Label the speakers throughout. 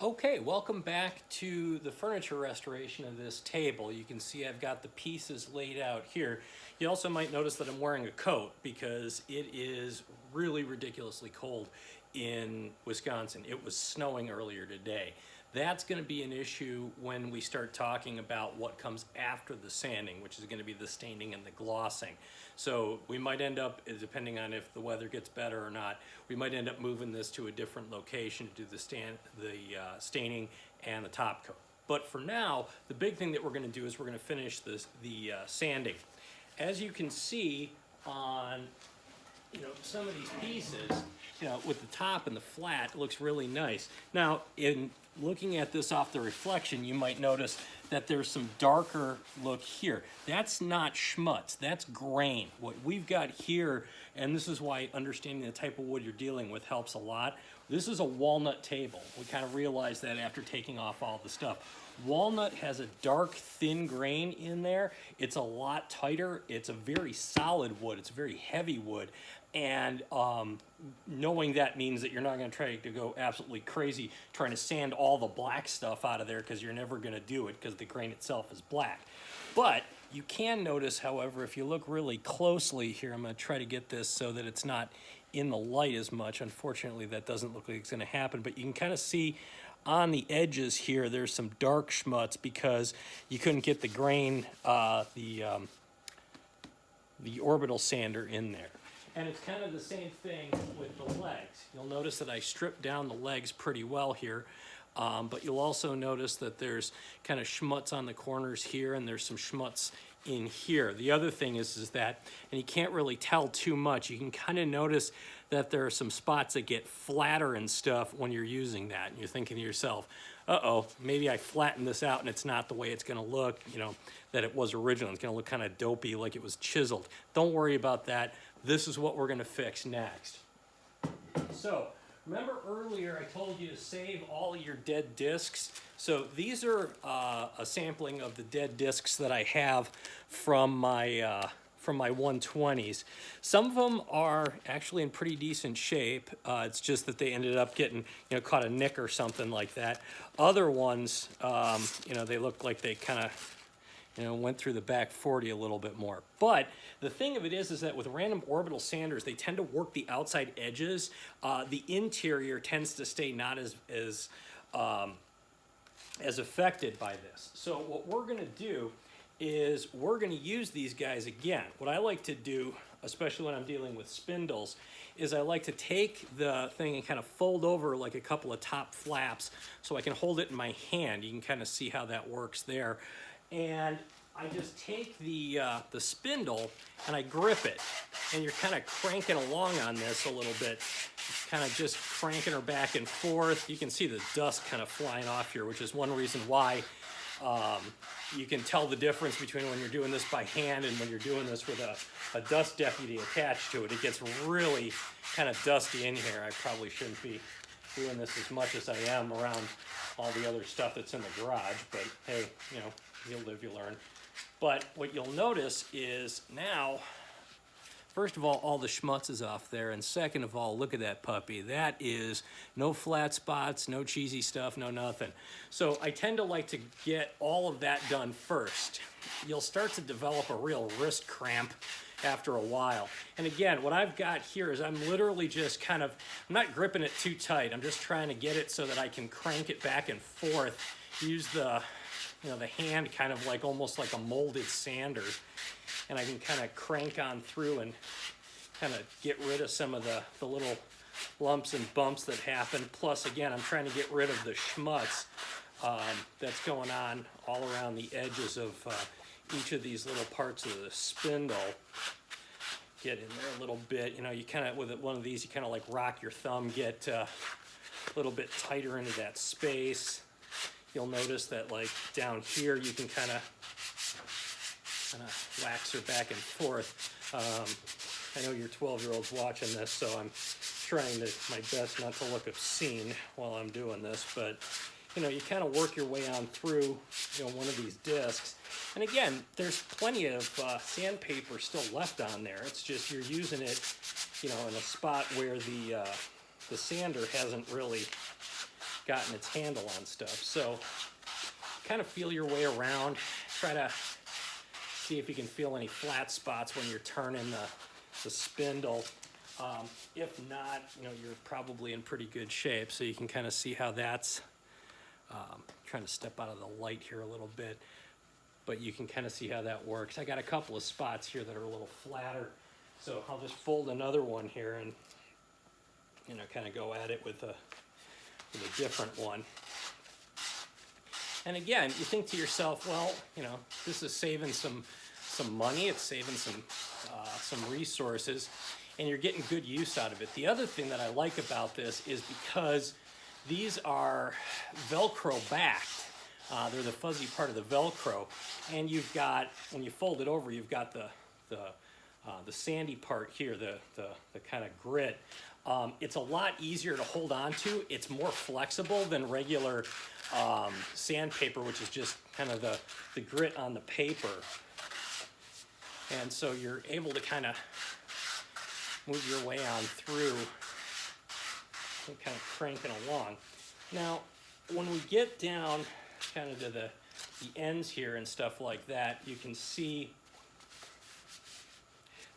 Speaker 1: Okay, welcome back to the furniture restoration of this table. You can see I've got the pieces laid out here. You also might notice that I'm wearing a coat because it is really ridiculously cold in Wisconsin. It was snowing earlier today. That's going to be an issue when we start talking about what comes after the sanding, which is going to be the staining and the glossing. So we might end up, depending on if the weather gets better or not, we might end up moving this to a different location to do the staining and the top coat. But for now, the big thing that we're going to do is we're going to finish the sanding. As you can see on some of these pieces, with the top and the flat, it looks really nice. Now, in looking at this off the reflection, you might notice that there's some darker look here. That's not schmutz, that's grain. What we've got here, and this is why understanding the type of wood you're dealing with helps a lot. This is a walnut table. We kind of realized that after taking off all the stuff. Walnut has a dark, thin grain in there. It's a lot tighter. It's a very solid wood. It's a very heavy wood. And knowing that means that you're not going to try to go absolutely crazy trying to sand all the black stuff out of there, because you're never going to do it because the grain itself is black. But you can notice, however, if you look really closely here, I'm going to try to get this so that it's not in the light as much. Unfortunately, that doesn't look like it's going to happen, but you can kind of see on the edges here, there's some dark schmutz because you couldn't get the grain, the orbital sander in there. And it's kind of the same thing with the legs. You'll notice that I stripped down the legs pretty well here, but you'll also notice that there's kind of schmutz on the corners here, and there's some schmutz in here. The other thing is that, and you can't really tell too much, you can kind of notice that there are some spots that get flatter and stuff when you're using that. And you're thinking to yourself, uh-oh, maybe I flattened this out and it's not the way it's gonna look, that it was original. It's gonna look kind of dopey, like it was chiseled. Don't worry about that. This is what we're gonna fix next. So, remember earlier I told you to save all of your dead discs? So these are a sampling of the dead discs that I have from my 120s. Some of them are actually in pretty decent shape. It's just that they ended up getting, caught a nick or something like that. Other ones, they look like they kind of, went through the back 40 a little bit more. But the thing of it is that with random orbital sanders, they tend to work the outside edges. The interior tends to stay not as affected by this. So what we're gonna do is we're gonna use these guys again. What I like to do, especially when I'm dealing with spindles, is I like to take the thing and kind of fold over like a couple of top flaps so I can hold it in my hand. You can kind of see how that works there. And I just take the spindle and I grip it, and you're kind of cranking along on this a little bit, kind of just cranking her back and forth. You can see the dust kind of flying off here, which is one reason why you can tell the difference between when you're doing this by hand and when you're doing this with a dust deputy attached to it. It gets really kind of dusty in here. I probably shouldn't be doing this as much as I am around all the other stuff that's in the garage, but hey, you live, you learn. But what you'll notice is now, first of all the schmutz is off there, and second of all, look at that puppy. That is no flat spots, no cheesy stuff, no nothing. So I tend to like to get all of that done first. You'll start to develop a real wrist cramp after a while. And again, what I've got here is I'm literally just I'm not gripping it too tight. I'm just trying to get it so that I can crank it back and forth. Use the hand kind of like almost like a molded sander, and I can kind of crank on through and kind of get rid of some of the little lumps and bumps that happen. Plus, again, I'm trying to get rid of the schmutz that's going on all around the edges of each of these little parts of the spindle. Get in there a little bit. You kind of, with one of these, you kind of like rock your thumb, get a little bit tighter into that space. You'll notice that like down here, you can kind of wax her back and forth. I know your 12-year-old's watching this, so I'm trying my best not to look obscene while I'm doing this, but you kind of work your way on through one of these discs. And again, there's plenty of sandpaper still left on there. It's just you're using it in a spot where the sander hasn't really gotten its handle on stuff. So kind of feel your way around. Try to see if you can feel any flat spots when you're turning the spindle. If not, you know, you're probably in pretty good shape. So you can kind of see how that's, trying to step out of the light here a little bit, but you can kind of see how that works. I got a couple of spots here that are a little flatter. So I'll just fold another one here and, you know, kind of go at it with a different one. And again, you think to yourself, well, you know, this is saving some money, it's saving some resources, and you're getting good use out of it. The other thing that I like about this is because these are Velcro backed. They're the fuzzy part of the Velcro, and you've got, when you fold it over, you've got the sandy part here, the kind of grit. It's a lot easier to hold on to. It's more flexible than regular sandpaper, which is just kind of the grit on the paper. And so you're able to kind of move your way on through and kind of cranking along. Now, when we get down kind of to the ends here and stuff like that, you can see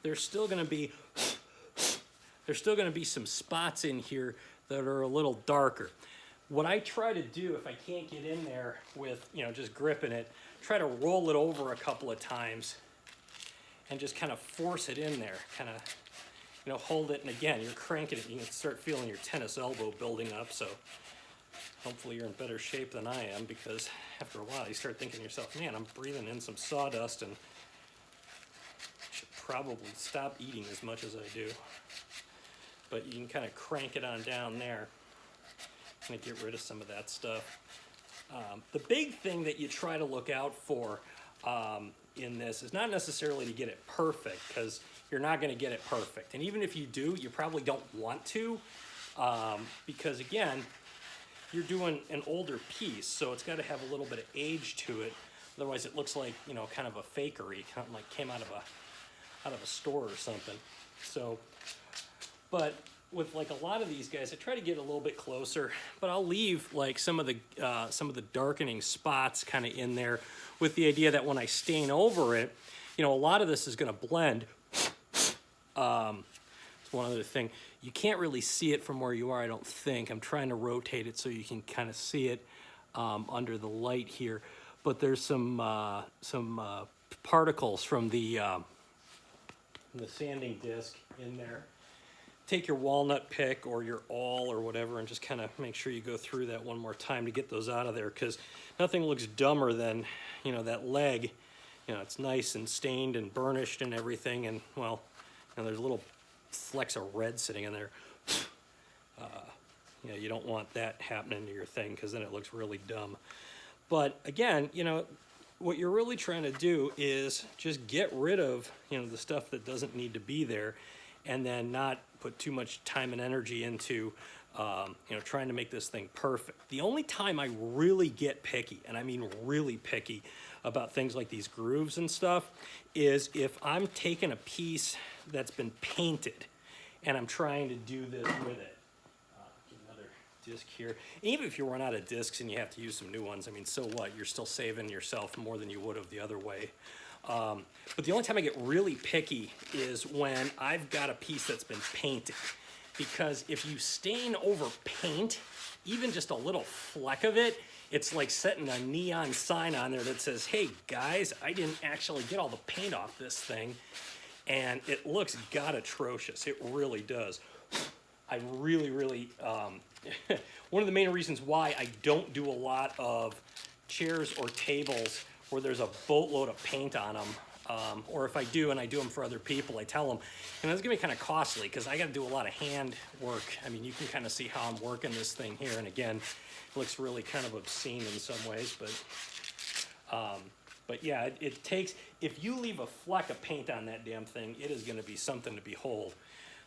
Speaker 1: there's still going to be some spots in here that are a little darker. What I try to do, if I can't get in there with, you know, just gripping it, try to roll it over a couple of times and just kind of force it in there, kind of, you know, hold it, and again, you're cranking it, you can start feeling your tennis elbow building up. So hopefully you're in better shape than I am, because after a while you start thinking to yourself, man, I'm breathing in some sawdust and should probably stop eating as much as I do. But you can kind of crank it on down there and get rid of some of that stuff. The big thing that you try to look out for in this is not necessarily to get it perfect, because you're not going to get it perfect. And even if you do, you probably don't want to, because again, you're doing an older piece, so it's got to have a little bit of age to it. Otherwise, it looks like, you know, kind of a fakery, kind of like came out of a store or something. So, but with like a lot of these guys, I try to get a little bit closer, but I'll leave like some of the darkening spots kind of in there, with the idea that when I stain over it, you know, a lot of this is going to blend. It's one other thing. You can't really see it from where you are, I don't think. I'm trying to rotate it so you can kind of see it under the light here. But there's some particles from the sanding disc in there. Take your walnut pick or your awl or whatever and just kind of make sure you go through that one more time to get those out of there, because nothing looks dumber than, you know, that leg. You know, it's nice and stained and burnished and everything, and well, you know, there's little flecks of red sitting in there. You know, you don't want that happening to your thing, because then it looks really dumb. But again, you know, what you're really trying to do is just get rid of, you know, the stuff that doesn't need to be there, and then not put too much time and energy into, you know, trying to make this thing perfect. The only time I really get picky, and I mean really picky, about things like these grooves and stuff, is if I'm taking a piece that's been painted and I'm trying to do this with it. Get another disc here. Even if you run out of discs and you have to use some new ones, I mean, so what? You're still saving yourself more than you would have the other way. But the only time I get really picky is when I've got a piece that's been painted. Because if you stain over paint, even just a little fleck of it, it's like setting a neon sign on there that says, hey guys, I didn't actually get all the paint off this thing. And it looks god atrocious. It really does. I really, one of the main reasons why I don't do a lot of chairs or tables where there's a boatload of paint on them, or if I do and I do them for other people, I tell them, and that's gonna be kind of costly because I got to do a lot of hand work. I mean, you can kind of see how I'm working this thing here, and again, it looks really kind of obscene in some ways, but yeah, it takes, if you leave a fleck of paint on that damn thing, it is going to be something to behold.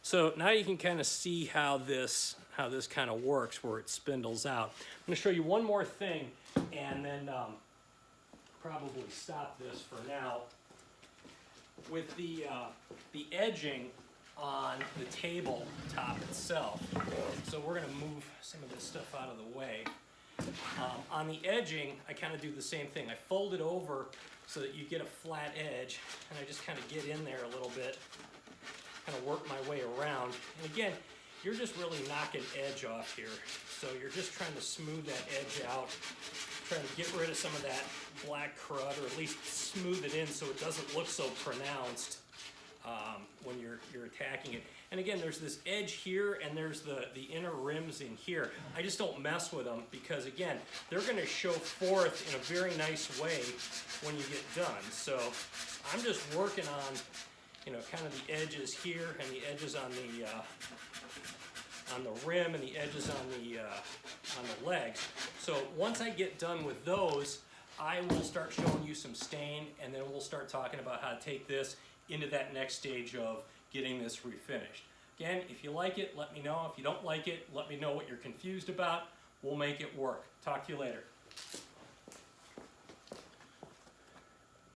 Speaker 1: So now you can kind of see how this kind of works, where it spindles out. I'm going to show you one more thing, and then probably stop this for now. With the edging, on the tabletop itself. So we're gonna move some of this stuff out of the way. On the edging, I kind of do the same thing. I fold it over so that you get a flat edge, and I just kind of get in there a little bit, kind of work my way around. And again, you're just really knocking edge off here. So you're just trying to smooth that edge out, trying to get rid of some of that black crud, or at least smooth it in so it doesn't look so pronounced when you're attacking it. And again, there's this edge here, and there's the inner rims in here. I just don't mess with them because, again, they're going to show forth in a very nice way when you get done. So I'm just working on, you know, kind of the edges here and the edges on the rim and the edges on the legs. So once I get done with those, I will start showing you some stain, and then we'll start talking about how to take this into that next stage of getting this refinished. Again, if you like it, let me know. If you don't like it, let me know what you're confused about. We'll make it work. Talk to you later.